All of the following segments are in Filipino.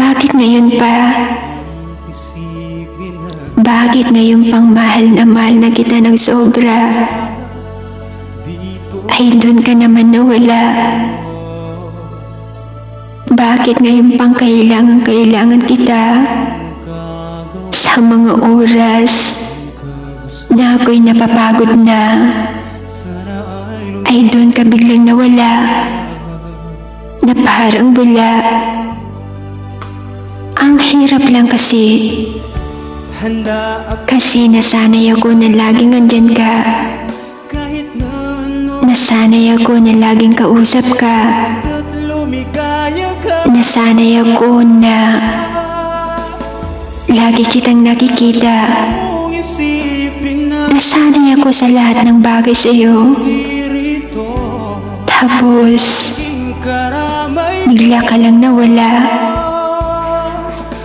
Bakit ngayon pa? Bakit ngayon pang mahal na kita ng sobra? Ay dun ka naman nawala. Bakit ngayon pang kailangan kita? Sa mga oras na ako'y napapagod na, ay dun ka biglang nawala, na parang bula. Ang hirap lang kasi nasanay ako na laging andyan ka. Nasanay ako na laging kausap ka. Nasanay ako na lagi kitang nakikita. Nasanay ako sa lahat ng bagay sa'yo. Tapos bigla ka lang nawala.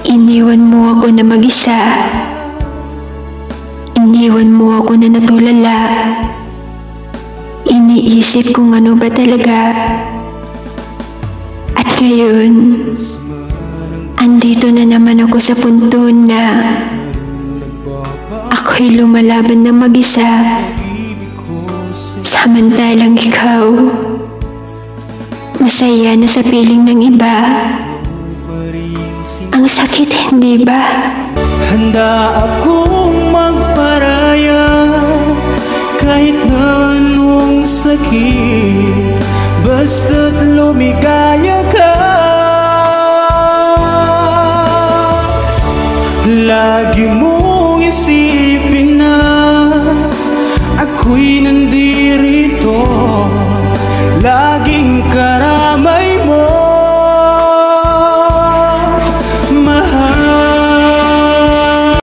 Iniwan mo ako na mag-isa. Iniwan mo ako na natulala. Iniisip kung ano ba talaga. At ngayon, andito na naman ako sa punto na ako'y lumalaban na mag-isa. Samantalang ikaw, masaya na sa piling ng iba. Ang sakit, hindi ba? Handa akong magparaya kahit na anong sakit, basta't lumigaya ka. Lagi mong isipin na ako'y nandirito, laging karamay